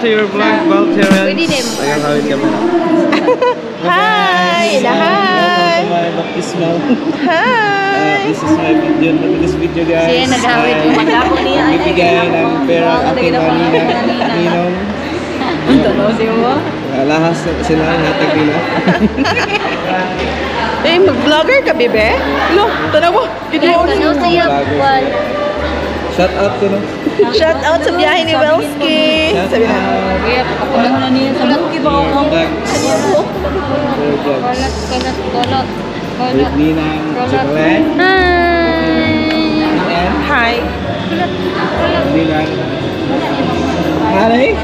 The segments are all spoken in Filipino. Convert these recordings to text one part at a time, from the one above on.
to your vlog, Val Terrence. Ayan, kawin kami. Hi! Hi! My baptismal. Hi! This is my video. Look at this video, guys. Siya naghawid yung maglapo niya. Nagbibigay ng pera ang ating ninong. Tanaw siya mo? Lahas sila, natag nila. Eh, mag-vlogger ka, bebe? No, tanaw mo. Tanaw siya. Shout out to no. Shout out sa biyahe ni Welski. Sabi na. Kaya pagkapulang na niya sa luki ba ako? Kolot. With Ninang Chocolate. Hi. Ninang. Hi.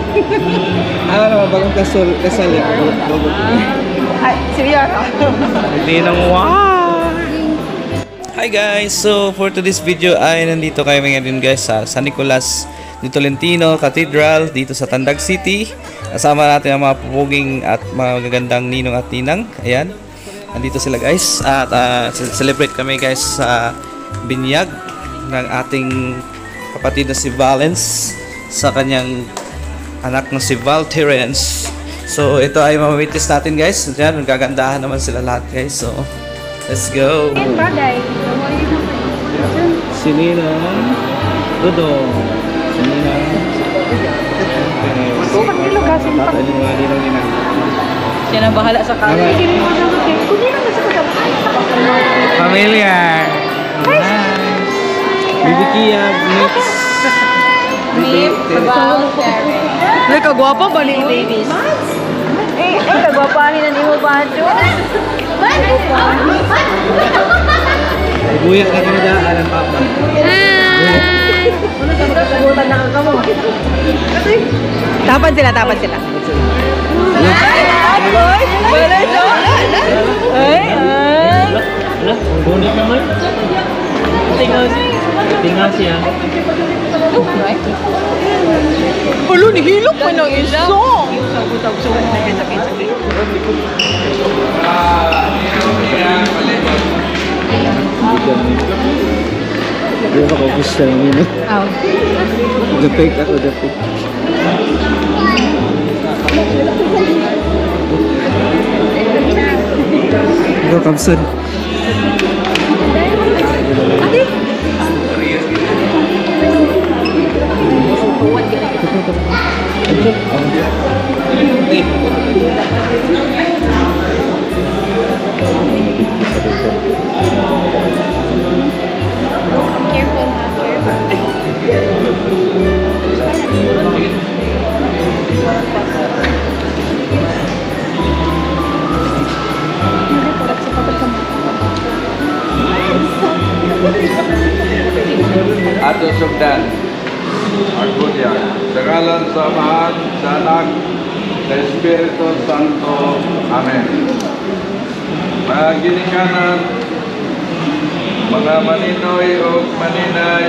Ano, bagong kasal ya. Ay, seryoso. Ninang wow. Hi guys! So for today's video ay nandito kayo ngayon guys sa San Nicolas de Tolentino Cathedral dito sa Tandag City. Kasama natin ang mga pupuging at mga magagandang ninong at ninang. Ayan. Nandito sila guys at celebrate kami guys sa binyag ng ating kapatid na si Valens sa kanyang anak na si Val Terrence. So ito ay mamawitis natin guys. Diyan, gagandahan naman sila lahat guys. So let's go! Si Ninang Dodong. Si Ninang Siya na bahala sa kanya. Familiar. Nice. Bibi Kia mix. Mip, Val, Ay, kagwapa ba ni Davis. Eh, kagwapahin na ni mo ba, Jo? Buyak na kami daan ang papa. Tapan sila, tapan sila. Tinggal siya. Ulo, nihilok pa ng isa. Hindi ako gusto ng nino. Gapik ako, gapik. Ito, Kamson. Ate? Ato sugdan ang bunya sa ngalan sa Amahan, sa Anak, sa Espiritu Santo. Amen. Mga ginikanan, mga maninoy o maninay,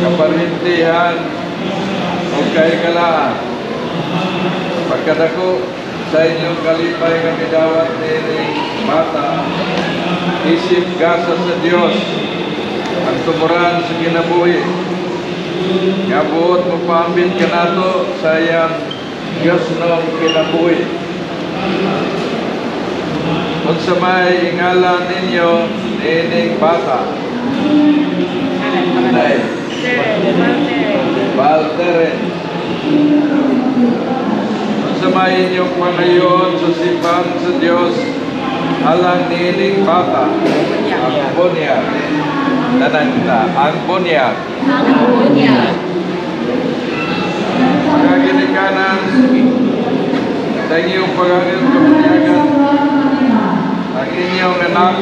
kaparintihan o kahigalaan, pagkadako sa inyong kalipay nga midawat ni bata, isip gasa sa Dios ang tumuran sa kinabuhi. Nga buot mo paambin ka nato sa iyang Diyos ng kinabuhi. Kung sa may ingalan ninyo, nining bata. Nay, Valteren. Kung sa may inyong pangayon sa simbahan sa Diyos, alang nining bata, ang bunyag. Tanan kita, ang bunyag. Mga ginikanan, sa inyong pag-agil kabunyagan, ang inyong anak,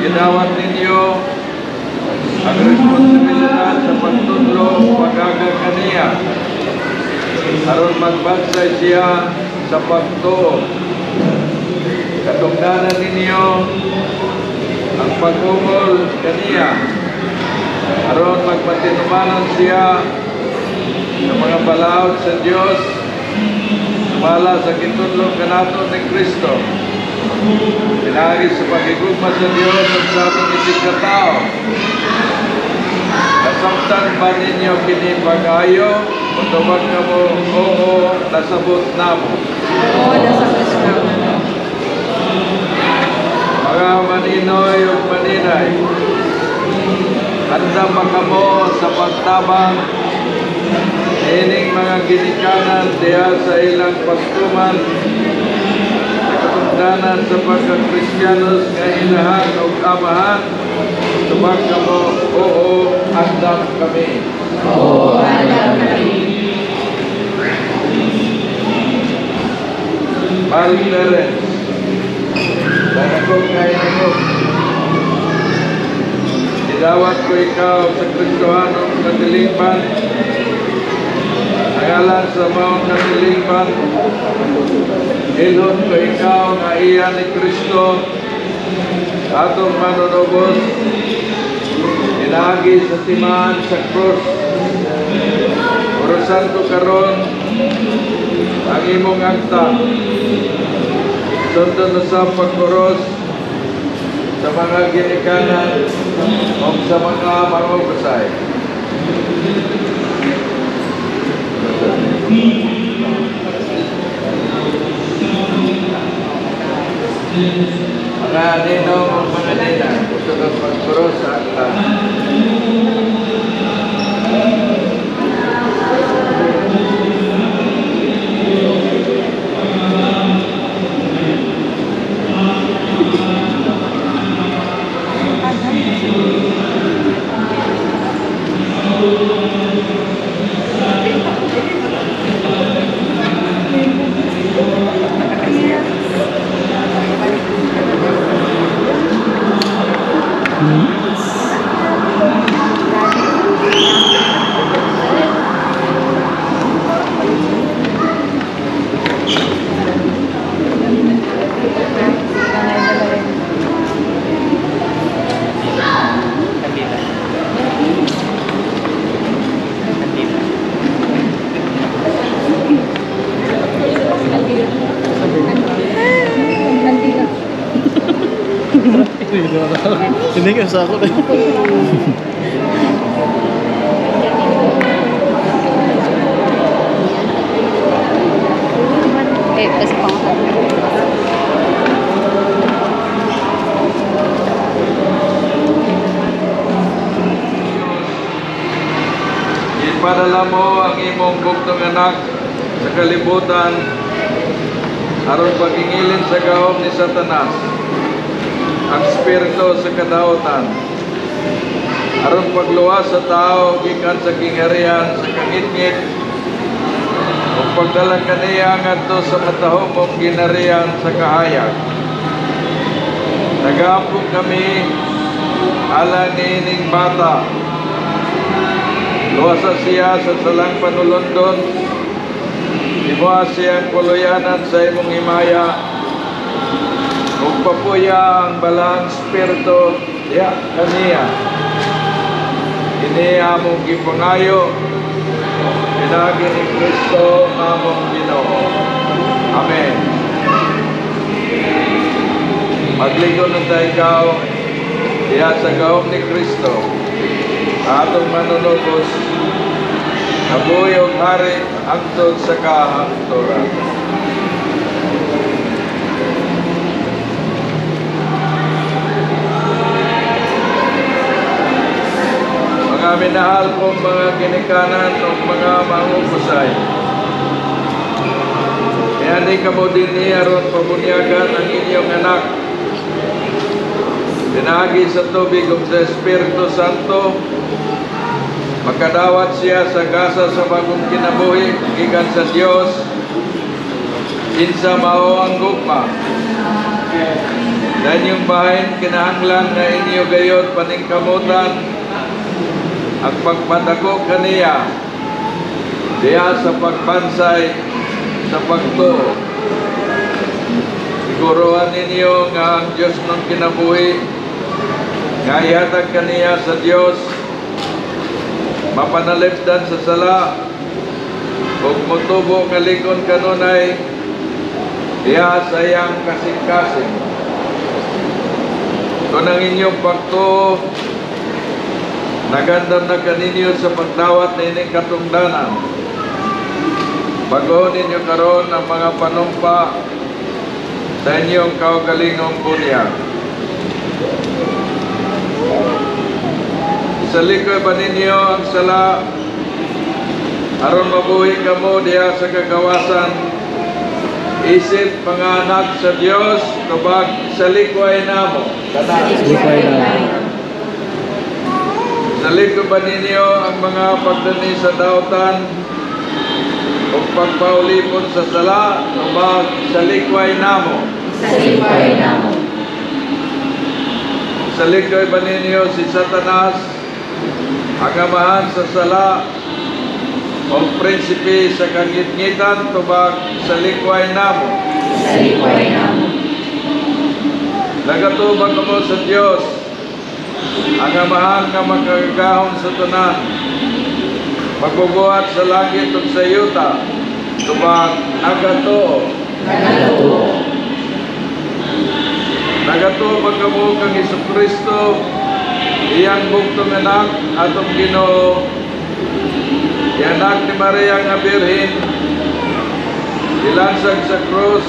idawat ninyo ang responsibilidad sa pagtudlo pag-agil kaniya. Aron magbansay siya sa pagtuo. Katungdanan ninyo ang pag-ungol kaniya. Aron magpatinumanon siya sa mga balaod sa Diyos, sumala sa kitudlong kanato ni Kristo. Pinagi sa pagigugma sa Diyos at sa atong isip na tao. Kasamtan ba ninyo kini pag-ayo o Matubag ka mo, oo, nasabot na mo. Oo, nasa Krishna. Mga maninoy o maninay, handa pa ka mo sa pagtabang ining mga ginikanan diha sa ilang pagtuman sa katungdanan sa pagka-Kristyanos nga ilahan o amahan. Tubag ka mo, oo, handa kami. Oo, alam kami. Maring Terence, dahil ako kaya mo, idawat ko ikaw sa Kristohanong Katilipan, ngalan sa Mount Katilipan, ilhon ko ikaw nga iya ni Kristo, atong manunubos, inagi sa timaan sa krus, urusan ko karon ang imong akta, sundan na sa pagkuros sa mga ginikanan o sa mga mangubusay. Mga ninong o mga ninang, gusto ng pagkuros sa akta. Hindi ka sa ako na. Kasi pang Ipadala mo ang imong bugtong anak sa kalibutan aron pagingilin sa gahom ni Satanas ang spirito sa kadautan aron pagluwas sa tao gikan sa kingharian sa kangitngit ug pagdala kaniya ngadto sa matahomong ginharian sa kahayag. Nag-aapog kami alang niining bata. Luwasa siya sa salang panulundon. Ibuha siyang kuluyanan sa imong himaya. Ug papuya ang balang spirito diha kaniya. Ini among gipangayo. Pinagi ni Kristo among Ginoo. Amen. Magligon ng ikaw diha sa gahom ni Kristo. Atong manunubos nabuyog hari hangtod sa kahangturan. Mga minahal kong mga ginikanan o mga mangupusay, hindi ka mo din niyaron pabunyagan ang inyong anak. Pinagi sa tubig o sa Espiritu Santo, makadawat siya sa gasa sa bagong kinabuhi, gikan sa Dios, kinsa mao ang gugma. Dan yung bahin kinahanglan na inyo gayon paningkamutan, ang pagpadako kaniya, diya sa pagbansay, sa pagtuo. Siguruhan ninyo nga ang Diyos ng kinabuhi, nga ihatag kaniya sa Diyos, mapanalipdan sa sala, ug mutubo nga likon kanunay, diya sa iyang kasing-kasing. Kung ang inyong pagtuo, nagandam na kaninyo sa pagdawat na ining katungdanan, Bago ninyo karon ang mga panumpa sa inyong kaugalingong bunyag. Isalikoy ba ninyo ang sala aron mabuhi kamo diha sa kagawasan isip mga anak sa Dios tubag salikoy namo kana salikoy ba ninyo ang mga pagdani sa dautan o pagpaulipon sa sala tubag salikoy namo salikoy ba ninyo si Satanas ang amahan sa sala o prinsipe sa kangitngitan tubag sa likway namo. Nagatubag mo sa Dios ang amahan nga magkagahon sa tanan magbubuhat sa langit ug sa yuta tubag nagatoo. Nagatubag mo kang Hesukristo iyang bugtong anak atong Ginoo, anak ni Maria nga Birhen, ilansag sa krus,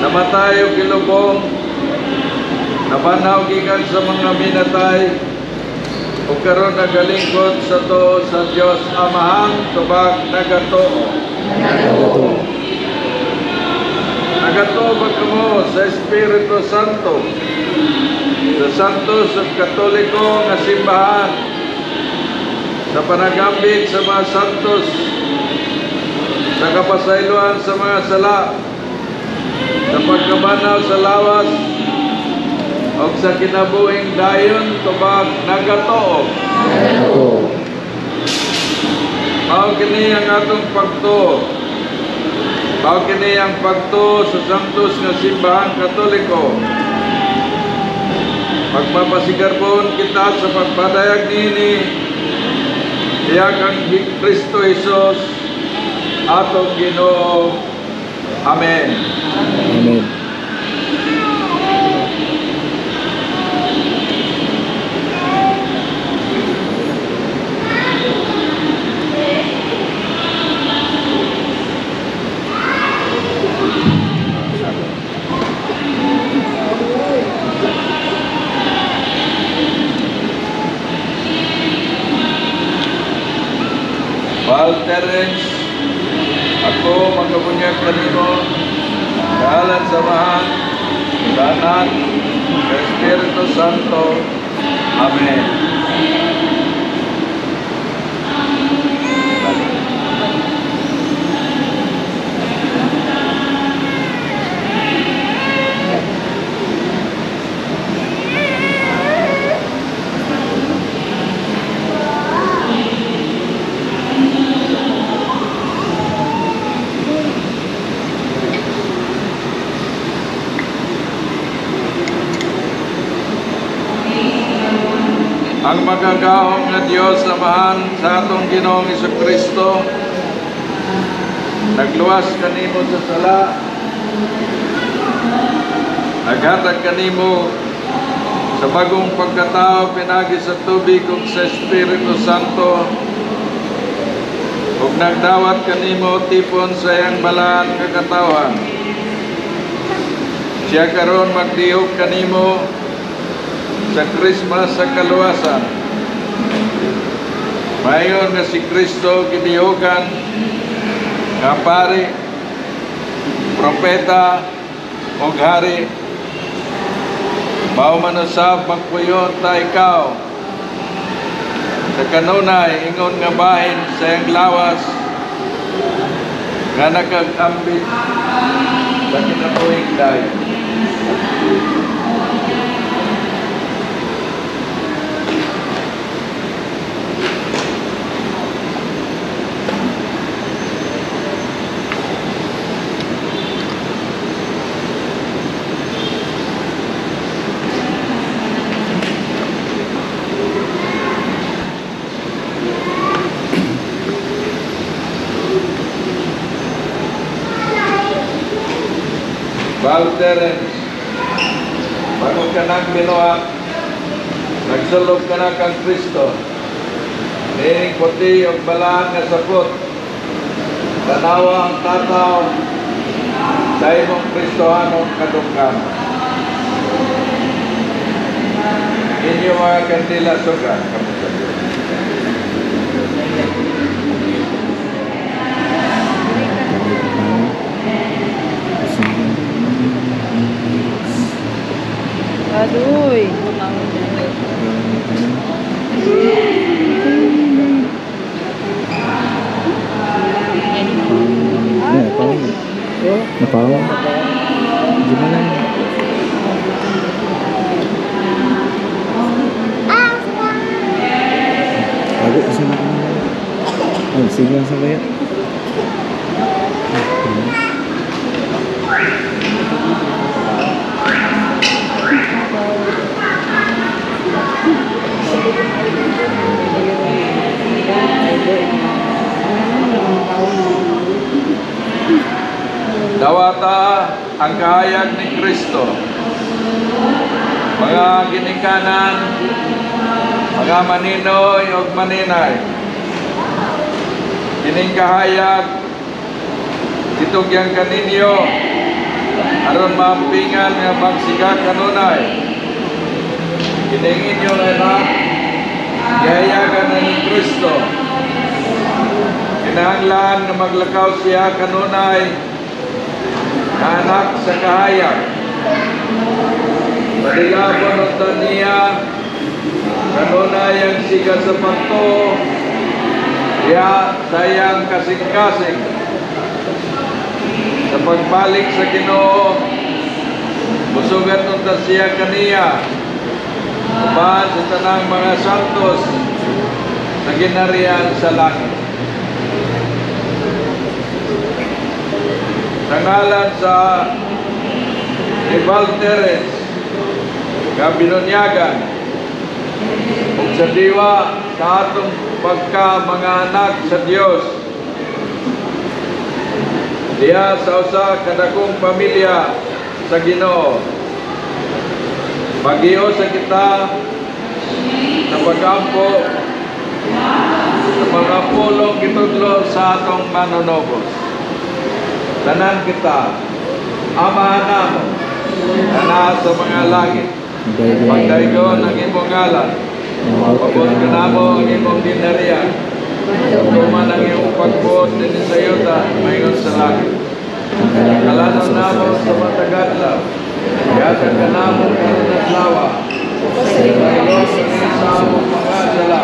namatay o kilubong, nabanaw gikan sa mga minatay, o karon nagalingkod sa to sa Dios Amahan tubag nagatoo. Nagatoo ba kamo sa Espiritu Santo, sa Santos at Katoliko nga simbahan, sa panagambit sa mga santos, sa kapasayloan sa mga sala, sa pagkabanaw sa lawas, o sa kinabuhing dayon tubag nagatoo. Mao kini ang atong pagtuo. Mao kini ang pagtuo sa santos nga simbahan Katoliko. Magpapasigarbon kita sa pagpadayag nini iya kang Kristo Jesus atong Ginoo. Amen. Amen. Terence, ako magkabunyag kanimo kahalan sa Amahan, sa Anak, sa Espiritu Santo. Amen. Ang magagahong na Diyos Amahan sa atong Ginoong Hesukristo, nagluwas kanimo sa sala, naghatag kanimo sa bagong pagkatao pinagi sa tubig ug sa Espiritu Santo, ug nagdawat kanimo tipon sa iyang balaan nga katawan. Siya karon magdihok kanimo sa Christmas sa kaluwasan. Mayon nga si Kristo ginihugan nga pari, propeta o hari. Mao man usab magpuyon ta ikaw sa kanunay ingon nga bahin sa iyang lawas nga nakag-ambit sa kinabuhing dayon. Terence, bago ka nang binuhat, nagsulog ka na kang Kristo. Nining puti o balaan nga sapot, tanawa ang tataw sa imong Kristohanong kadunggan. Inyo mga kandila sugat kamo sa Diyos. Aduy. Napawang. Gimana nih? Aku kesana. Oh, sige lang sa kaya. Dawata ang kahayag ni Kristo. Mga ginikanan, mga maninoy o maninay, kining kahayag itugyan kaninyo aron mampingan nga magsiga kanunay. Kining inyong anak gihayagan na ni Kristo. Kinahanglan nga maglakaw siya kanunay anak sa kahayag. Padilapon ang niya kanunay ang siga sa pagto diya sayang kasing-kasing sa pagbalik sa Ginoo. Busugan nun ta siya kaniya uban sa tanang mga santos na ginarian sa langit. Tangalan sa Ibal Teres nga binunyagan ug sa diwa sa atong pagka mga anak sa Dios diya sa usa kadakong pamilya sa Ginoo. Pag-iyo sa kita na pag-ampo sa mga pulong gitudlo sa atong manunobos. Tanan kita, amahan namo, kana sa mga langit, pagdaygon ang imong ngalan, pabot ka namo ang imong dinariyan, tuman ang imong pagbuot din sa yuta, mayon sa langit. Kalanon namo sa matagadlaw, yatag ka namo karon at lawa, mayon sa among mga sala,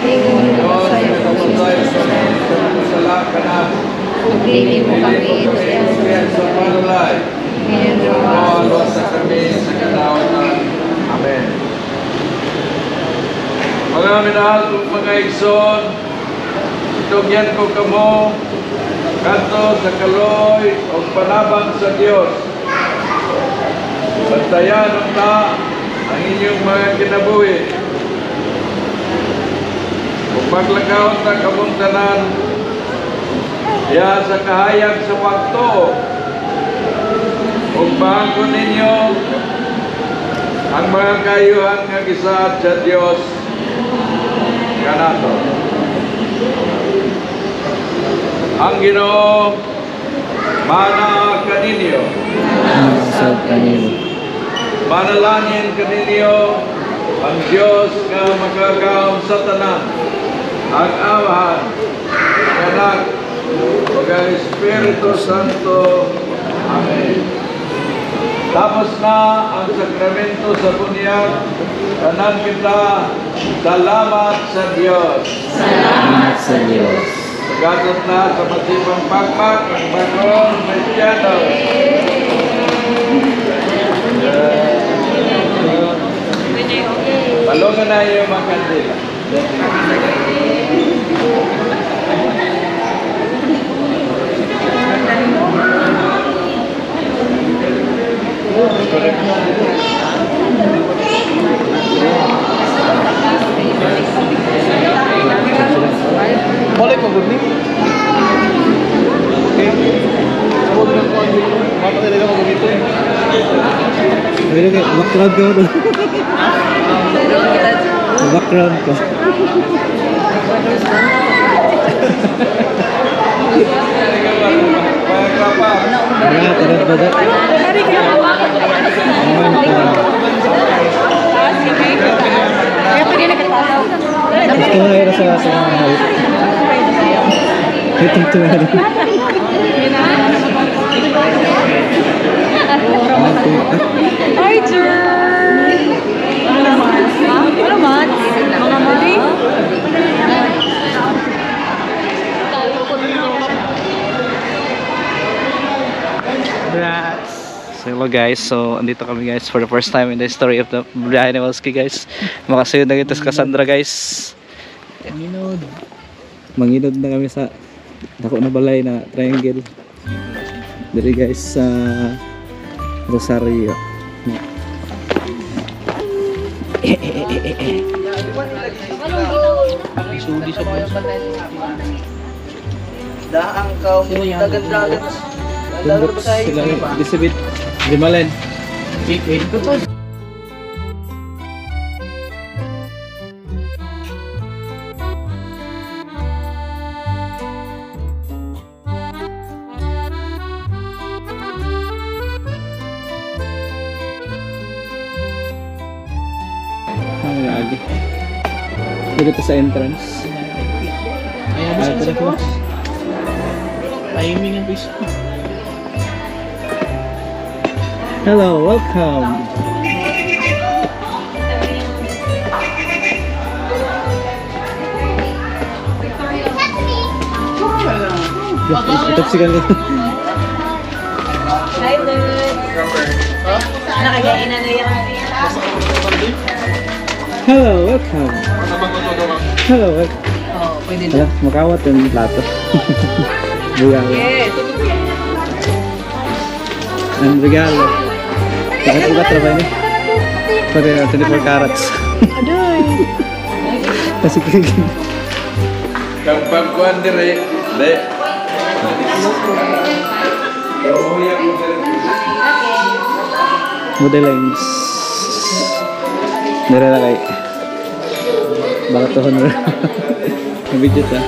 Diyos, pinapatay sa mga sala ka namo. Pagpili mo kami sa panulay. Mawalo sa kami sa kanawanan. Amen. Mga minahal kong mga igsoon, itugyan ko kamo kanto sa kaloy o panabang sa Diyos. Bantayan ta ang inyong mga kinabuhi. Kung maglakaw ta kamong tanan diya sa kahayag sa pagtuo ug bago ninyo ang mga kayuhan nga gisaad sa Dios kanato. Ang Ginoo mana kaninyo. Manalangin kaninyo ang Dios nga magagaom sa tanan, ang Amahan, Anak, ug ang Espiritu Santo. Amen. Tapos na ang sakramento sa bunyag, tanan kita, salamat sa Diyos. Salamat sa Diyos. Sagadot na sa masibang pagpag ang bagong Kristiyano. Palungan na yung mga kandila. Balik mo gud ni. Okay. Sabot na ko ang mata talaga mo dito. Pero kay background ko do. Background ko. Wala, tarad ba dyan? Gusto mo na sa mga height. Itong tumari. Hi, Jer! Ano naman? Ano naman? Mga mali? So hello guys, so andito kami guys for the first time in the story of the biyahe ni Walski guys. Makasuyod na kita sa Cassandra guys. Manginod na kami sa dako na balay na triangle. Diri guys sa Rosario. Sudi sa puso. Daang ka, dagat-dagat. Sila disibit. Dimalen. Lagi. Dito sa entrance. Timing ang fish. Hello, welcome. Itapsikan ko. Hi, Lud. Nakagain na yan. Hello, welcome. Hello, welcome. Oh, pwede Wala, makawat yung plato. Regalo. Yes. Ang regalo. Bakit ang katra ba yun? Pwede na 24 carats. Adoy. Kasi kagin. Kang pagkuhan dire, de. Modelings. Nira na kay. Baratuhan na. Nabidyo ta.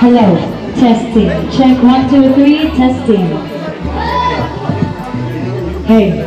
Hello, testing. Check 1, 2, 3, testing. Hey.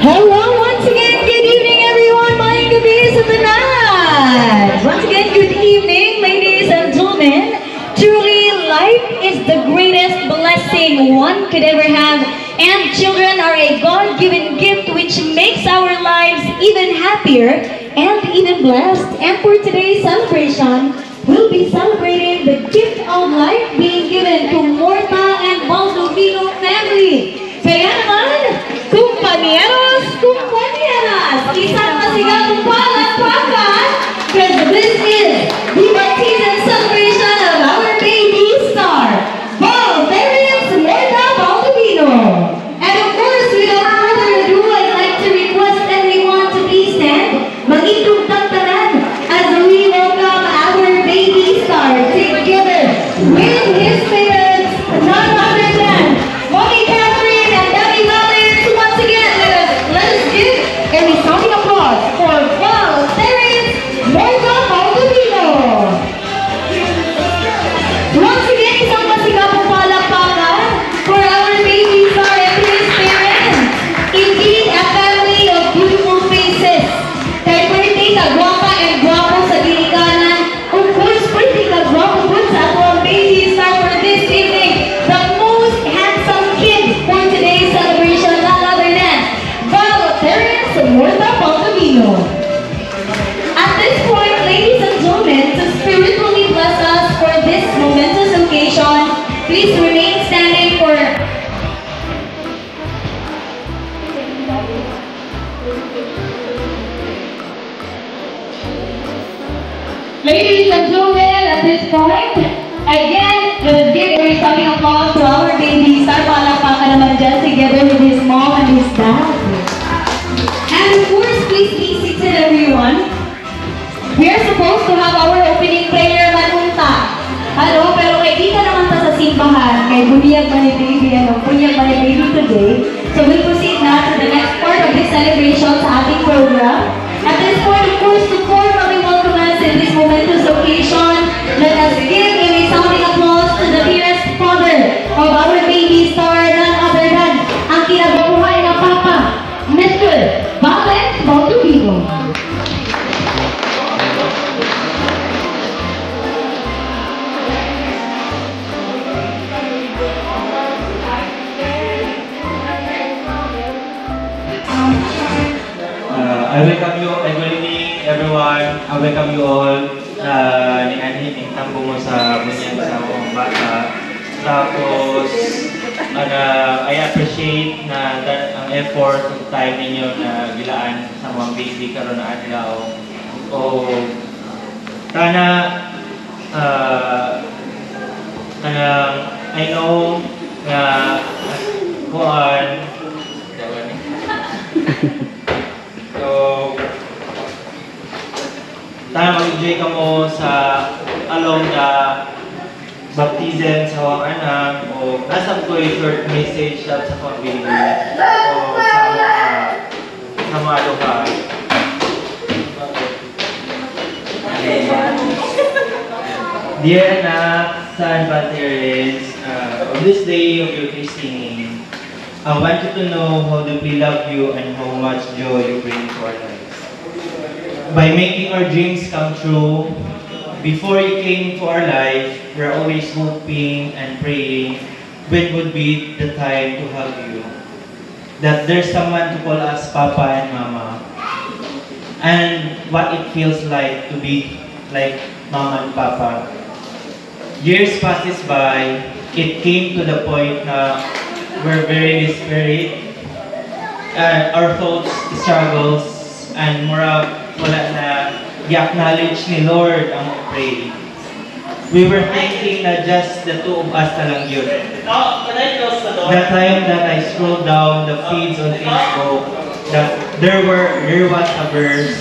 Hello, once again, good evening everyone, mga gabi sa tanan. Once again, good evening, ladies and gentlemen. Truly, life is the greatest blessing one could ever have, and children are a God-given gift which makes our lives even happier and even blessed. And for today's celebration, we'll be celebrating the gift of life being given to Morta and Baldovino family. Kaya naman, compañeros, compañeras, isang masigang palakpakan, because this is the baptism celebration of our baby star, Valderius Morta Baldovino. And of course, without further ado, I'd like to request everyone to please stand, mag-itong tagtanan, as we welcome our baby star together with his parents, none other than Monica Ladies and gentlemen, at this point, again, let's give a resounding applause to our baby star. Palakpakan naman dyan together with his mom and his dad. And of course, please be seated, everyone. We are supposed to have our opening prayer manunta. Ano, pero kay di ka naman ta sa simbahan, kay bunyag man ni baby, bunyag man ni baby today. So we'll proceed now to the next part of this celebration sa ating program. At this point, of course, to formally welcome us in this momentous occasion, let us give a resounding applause to the dearest father of our baby star, none other than ang kinabubuhay na Papa, Mr. Valens Balduvigo. I welcome you, good evening everyone. I welcome you all ni Annie, yung tambo mo sa bunyag sa akong bata. Tapos, I appreciate na ang effort ng time ninyo na gilaan sa mga baby karon na adlaw. O, tana, I know na kuan, so, tayo mag-enjoy ka mo sa along the baptism sa mga anak o nasa ko yung short message sa pamilya o sa mga lugar. Dear anak, son, parents, on this day of your christening, I want you to know how deeply love you and how much joy you bring to our lives. By making our dreams come true, before you came to our life, we're always hoping and praying when would be the time to have you. That there's someone to call us Papa and Mama. And what it feels like to be like Mama and Papa. Years passes by, it came to the point na we're very desperate. Our thoughts, struggles, and mura wala na i-acknowledge ni Lord ang pray. We were thinking na just the two of us na lang yun. The time that I scrolled down the feeds on Facebook, that there was a verse.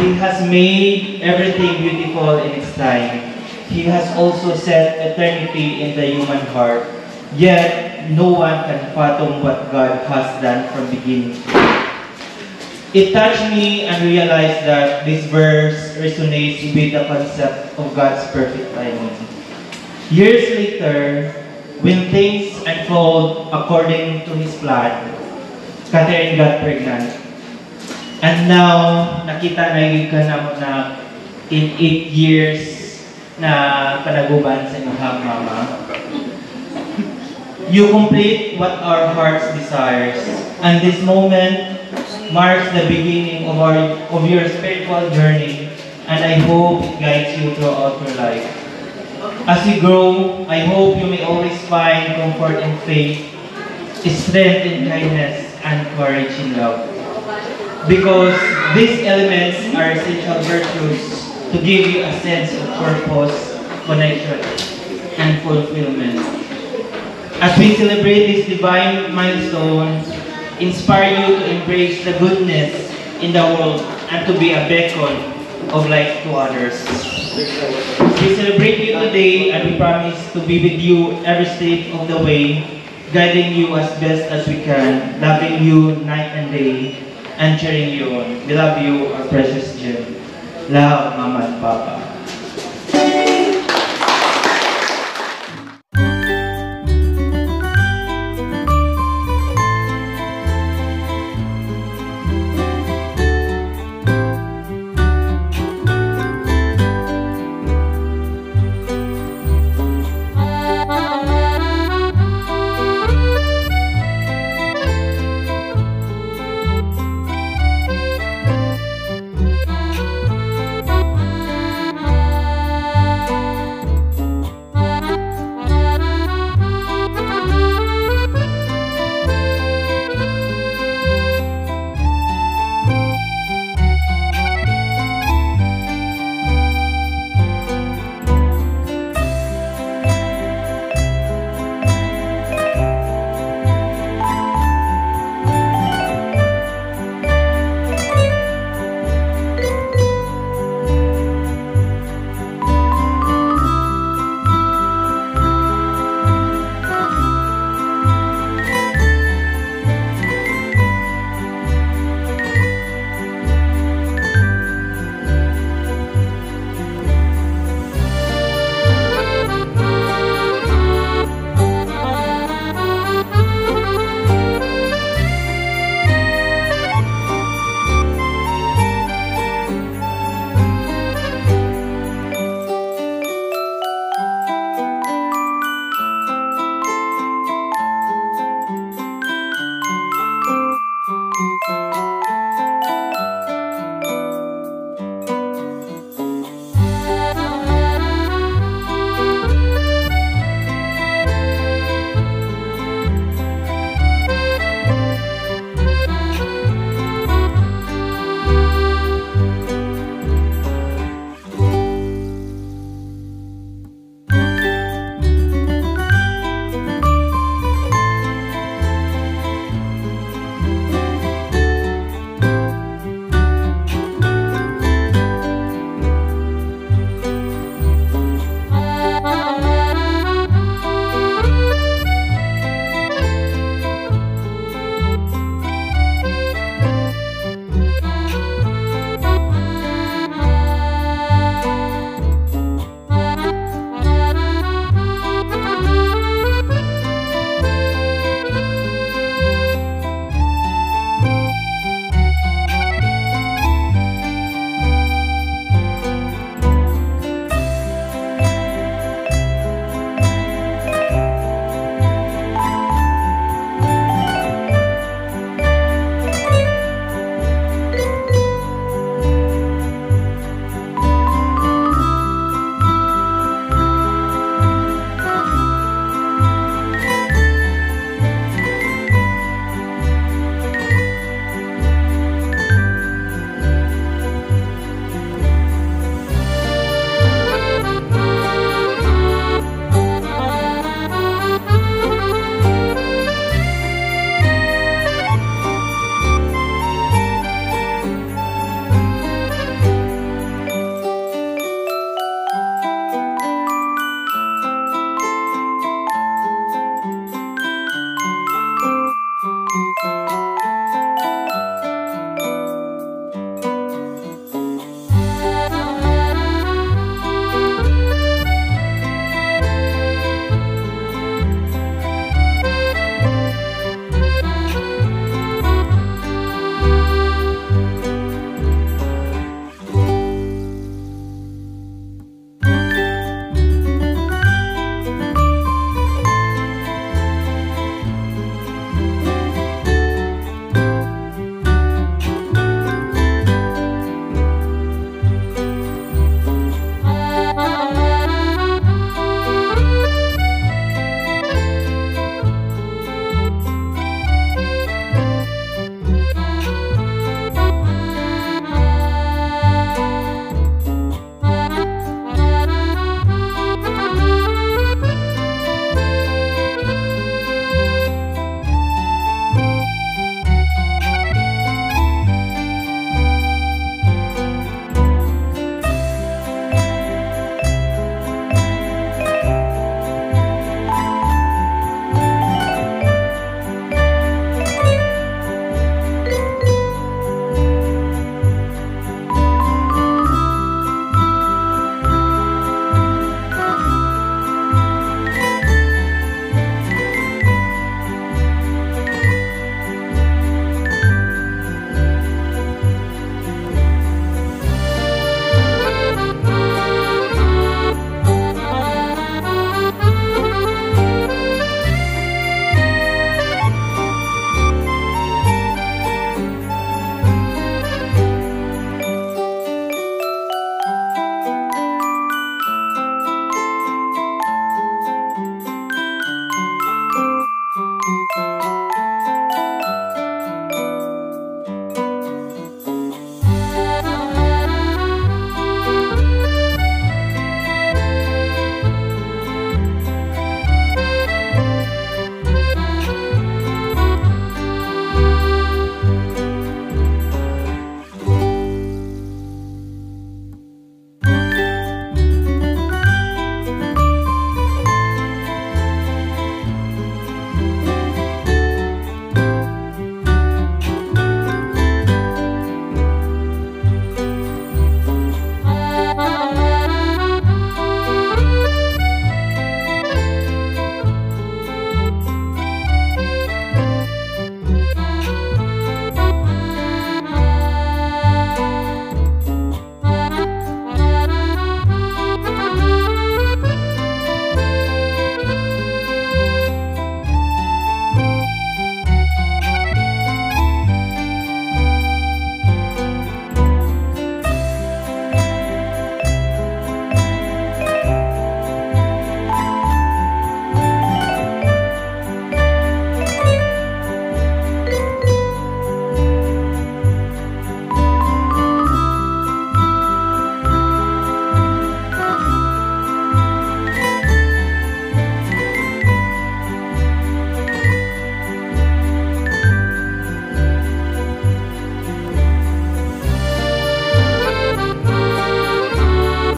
He has made everything beautiful in its time. He has also set eternity in the human heart. Yet, no one can fathom what God has done from beginning to end. It touched me and realized that this verse resonates with the concept of God's perfect timing. Years later, when things unfold according to His plan, Catherine got pregnant. And now, nakita na yung kanam na in 8 years na panaguban sa inyong mama. You complete what our hearts desires, and this moment marks the beginning of your spiritual journey, and I hope it guides you throughout your life. As you grow, I hope you may always find comfort in faith, strength in kindness, and courage in love. Because these elements are essential virtues to give you a sense of purpose, connection, and fulfillment. As we celebrate this divine milestone, inspire you to embrace the goodness in the world and to be a beacon of light to others. We celebrate you today and we promise to be with you every step of the way, guiding you as best as we can, loving you night and day, and cheering you on. We love you, our precious Jim. Love, Mama and Papa.